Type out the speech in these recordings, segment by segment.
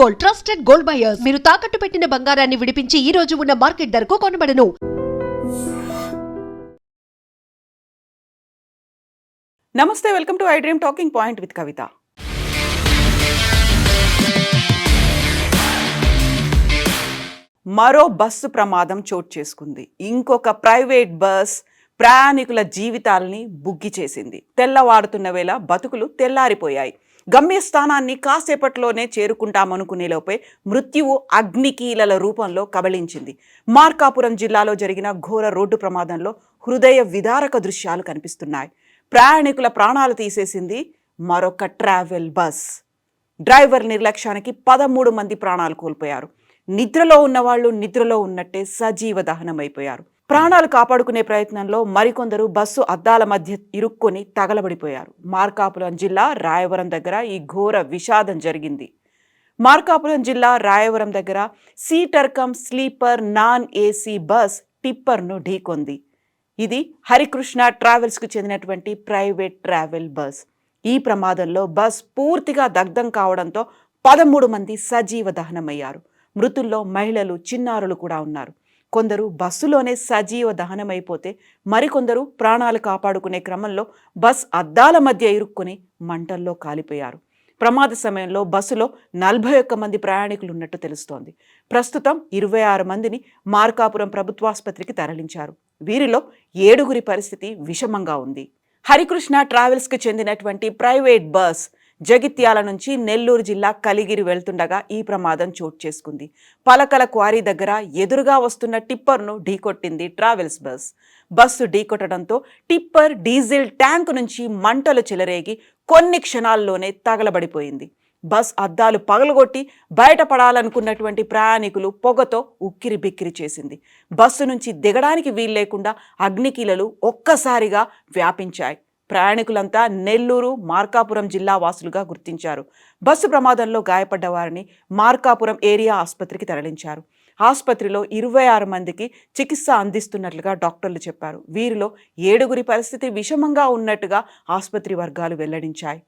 Gold, trusted gold buyers. మీరు తాకట్టు పెట్టిన బంగారాన్ని విడిపించి ఈ రోజు ఉన్న మార్కెట్ ధరకు కొనబడను. నమస్తే, welcome to I dream talking point with Kavitha. మరో బస్సు ప్రమాదం చోటు చేసుకుంది. ఇంకొక ప్రైవేట్ బస్ ప్రయాణికుల జీవితాలని బుగ్గి చేసింది. తెల్లవారుతున్న వేళ బతుకులు తెల్లారిపోయాయి. గమ్యస్థానాన్ని కాసేపట్లోనే చేరుకుంటామనుకునేలోపే మృత్యువు అగ్నికీలల రూపంలో కబళించింది. మార్కాపురం జిల్లాలో జరిగిన ఘోర రోడ్డు ప్రమాదంలో హృదయ విదారక దృశ్యాలు కనిపిస్తున్నాయి. ప్రయాణికుల ప్రాణాలు తీసేసింది మరొక ట్రావెల్ బస్. డ్రైవర్ నిర్లక్ష్యానికి 13 మంది ప్రాణాలు కోల్పోయారు. నిద్రలో ఉన్నవాళ్లు నిద్రలో ఉన్నట్టే సజీవ దహనమైపోయారు. ప్రాణాలు కాపాడుకునే ప్రయత్నంలో మరికొందరు బస్సు అద్దాల మధ్య ఇరుక్కొని తగలబడిపోయారు. మార్కాపురం జిల్లా రాయవరం దగ్గర ఈ ఘోర విషాదం జరిగింది. మార్కాపురం జిల్లా రాయవరం దగ్గర seater cum sleeper non AC bus టిప్పర్ను ఢీకొంది. ఇది హరికృష్ణ ట్రావెల్స్కు చెందినటువంటి ప్రైవేట్ ట్రావెల్ బస్. ఈ ప్రమాదంలో బస్ పూర్తిగా దగ్ధం కావడంతో 13 మంది సజీవ దహనమయ్యారు. మృతుల్లో మహిళలు, చిన్నారులు కూడా ఉన్నారు. కొందరు బస్సులోనే సజీవ దహనమైపోతే మరికొందరు ప్రాణాలు కాపాడుకునే క్రమంలో బస్ అద్దాల మధ్య ఇరుక్కుని మంటల్లో కాలిపోయారు. ప్రమాద సమయంలో బస్సులో 41 మంది ప్రయాణికులు ఉన్నట్టు తెలుస్తోంది. ప్రస్తుతం 26 మందిని మార్కాపురం ప్రభుత్వాసుపత్రికి తరలించారు. వీరిలో 7గురి పరిస్థితి విషమంగా ఉంది. హరికృష్ణ ట్రావెల్స్కి చెందినటువంటి ప్రైవేట్ బస్ జగిత్యాల నుంచి నెల్లూరు జిల్లా కలిగిరి వెళ్తుండగా ఈ ప్రమాదం చోటు చేసుకుంది. పలకల క్వారీ దగ్గర ఎదురుగా వస్తున్న టిప్పర్ను ఢీకొట్టింది ట్రావెల్స్ బస్. బస్సు ఢీకొట్టడంతో టిప్పర్ డీజిల్ ట్యాంక్ నుంచి మంటలు చెలరేగి కొన్ని క్షణాల్లోనే తగలబడిపోయింది. బస్ అద్దాలు పగలగొట్టి బయటపడాలనుకున్నటువంటి ప్రయాణికులు పొగతో ఉక్కిరి బిక్కిరి చేసింది. బస్సు నుంచి దిగడానికి వీల్లేకుండా అగ్నికీలలు ఒక్కసారిగా వ్యాపించాయి. ప్రయాణికులంతా నెల్లూరు, మార్కాపురం జిల్లా వాసులుగా గుర్తించారు. బస్సు ప్రమాదంలో గాయపడ్డ వారిని మార్కాపురం ఏరియా ఆసుపత్రికి తరలించారు. ఆసుపత్రిలో 26 మందికి చికిత్స అందిస్తున్నట్లుగా డాక్టర్లు చెప్పారు. వీరిలో 7గురి పరిస్థితి విషమంగా ఉన్నట్టుగా ఆసుపత్రి వర్గాలు వెల్లడించాయి.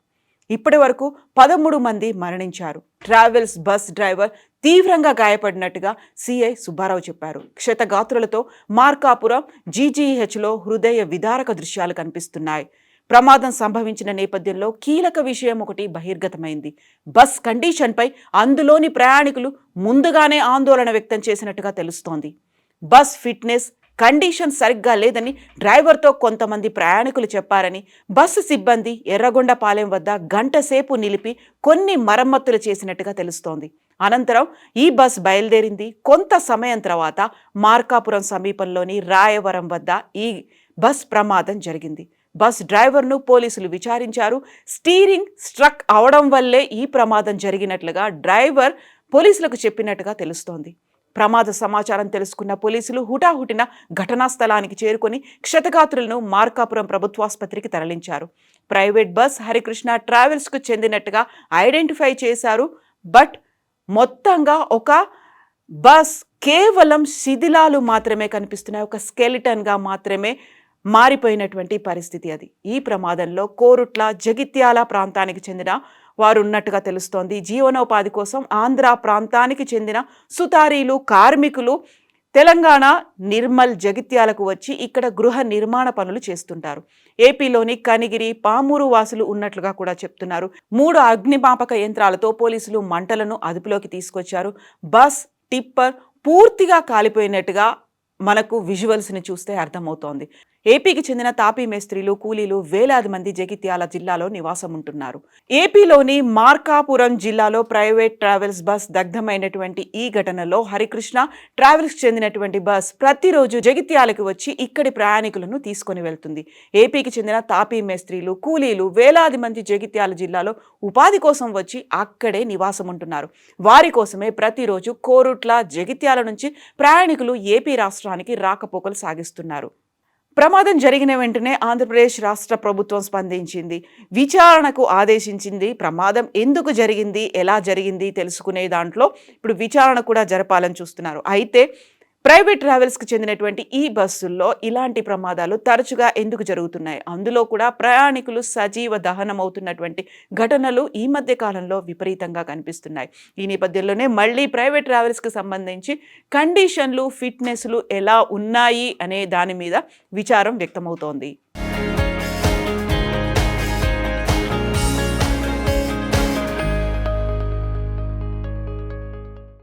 ఇప్పటి వరకు 13 మంది మరణించారు. ట్రావెల్స్ బస్ డ్రైవర్ తీవ్రంగా గాయపడినట్టుగా సిఐ సుబ్బారావు చెప్పారు. క్షతగాత్రులతో మార్కాపురం జీజీహెచ్లో హృదయ విదారక దృశ్యాలు కనిపిస్తున్నాయి. ప్రమాదం సంభవించిన నేపథ్యంలో కీలక విషయం ఒకటి బహిర్గతమైంది. బస్ కండిషన్పై అందులోని ప్రయాణికులు ముందుగానే ఆందోళన వ్యక్తం చేసినట్టుగా తెలుస్తోంది. బస్ ఫిట్నెస్ కండిషన్ సరిగ్గా లేదని డ్రైవర్తో కొంతమంది ప్రయాణికులు చెప్పారని, బస్సు సిబ్బంది ఎర్రగొండపాలెం వద్ద గంట సేపు నిలిపి కొన్ని మరమ్మతులు చేసినట్టుగా తెలుస్తోంది. అనంతరం ఈ బస్ బయలుదేరింది. కొంత సమయం తర్వాత మార్కాపురం సమీపంలోని రాయవరం వద్ద ఈ బస్ ప్రమాదం జరిగింది. బస్ డ్రైవర్ను పోలీసులు విచారించారు. స్టీరింగ్ స్ట్రక్ అవడం వల్లే ఈ ప్రమాదం జరిగినట్లుగా డ్రైవర్ పోలీసులకు చెప్పినట్టుగా తెలుస్తోంది. ప్రమాద సమాచారం తెలుసుకున్న పోలీసులు హుటాహుటిన ఘటనా స్థలానికి చేరుకొని క్షతగాత్రులను మార్కాపురం ప్రభుత్వాసుపత్రికి తరలించారు. ప్రైవేట్ బస్ హరికృష్ణ ట్రావెల్స్కు చెందినట్టుగా ఐడెంటిఫై చేశారు. బట్ మొత్తంగా ఒక బస్ కేవలం శిథిలాలు మాత్రమే కనిపిస్తున్నాయి. ఒక స్కెలిటన్గా మాత్రమే మారిపోయినటువంటి పరిస్థితి అది. ఈ ప్రమాదంలో కోరుట్ల, జగిత్యాల ప్రాంతానికి చెందిన వారు ఉన్నట్టుగా తెలుస్తోంది. జీవనోపాధి కోసం ఆంధ్ర ప్రాంతానికి చెందిన సుతారీలు, కార్మికులు తెలంగాణ నిర్మల్, జగిత్యాలకు వచ్చి ఇక్కడ గృహ నిర్మాణ పనులు చేస్తుంటారు. ఏపీలోని కనిగిరి, పామూరు వాసులు ఉన్నట్లుగా కూడా చెప్తున్నారు. 3 అగ్నిమాపక యంత్రాలతో పోలీసులు మంటలను అదుపులోకి తీసుకొచ్చారు. బస్ టిప్పర్ పూర్తిగా కాలిపోయినట్టుగా మనకు విజువల్స్ని చూస్తే అర్థమవుతోంది. ఏపీకి చెందిన తాపీ మేస్త్రీలు, కూలీలు వేలాది మంది జగిత్యాల జిల్లాలో నివాసం ఉంటున్నారు. ఏపీలోని మార్కాపురం జిల్లాలో ప్రైవేట్ ట్రావెల్స్ బస్ దగ్ధమైనటువంటి ఈ ఘటనలో హరికృష్ణ ట్రావెల్స్కి చెందినటువంటి బస్ ప్రతిరోజు జగిత్యాలకు వచ్చి ఇక్కడి ప్రయాణికులను తీసుకొని వెళ్తుంది. ఏపీకి చెందిన తాపీ మేస్త్రీలు, కూలీలు వేలాది మంది జగిత్యాల జిల్లాలో ఉపాధి కోసం వచ్చి అక్కడే నివాసం ఉంటున్నారు. వారి కోసమే ప్రతిరోజు కోరుట్ల, జగిత్యాల నుంచి ప్రయాణికులు ఏపీ రాష్ట్రానికి రాకపోకలు సాగిస్తున్నారు. ప్రమాదం జరిగిన వెంటనే ఆంధ్రప్రదేశ్ రాష్ట్ర ప్రభుత్వం స్పందించింది, విచారణకు ఆదేశించింది. ప్రమాదం ఎందుకు జరిగింది, ఎలా జరిగింది తెలుసుకునే దాంట్లో ఇప్పుడు విచారణ కూడా జరపాలని చూస్తున్నారు. అయితే ప్రైవేట్ ట్రావెల్స్కి చెందినటువంటి ఈ బస్సుల్లో ఇలాంటి ప్రమాదాలు తరచుగా ఎందుకు జరుగుతున్నాయి? అందులో కూడా ప్రయాణికులు సజీవ దహనమవుతున్నటువంటి ఘటనలు ఈ మధ్య కాలంలో విపరీతంగా కనిపిస్తున్నాయి. ఈ నేపథ్యంలోనే మళ్ళీ ప్రైవేట్ ట్రావెల్స్కి సంబంధించి కండిషన్లు, ఫిట్నెస్లు ఎలా ఉన్నాయి అనే దాని మీద విచారం వ్యక్తమవుతోంది.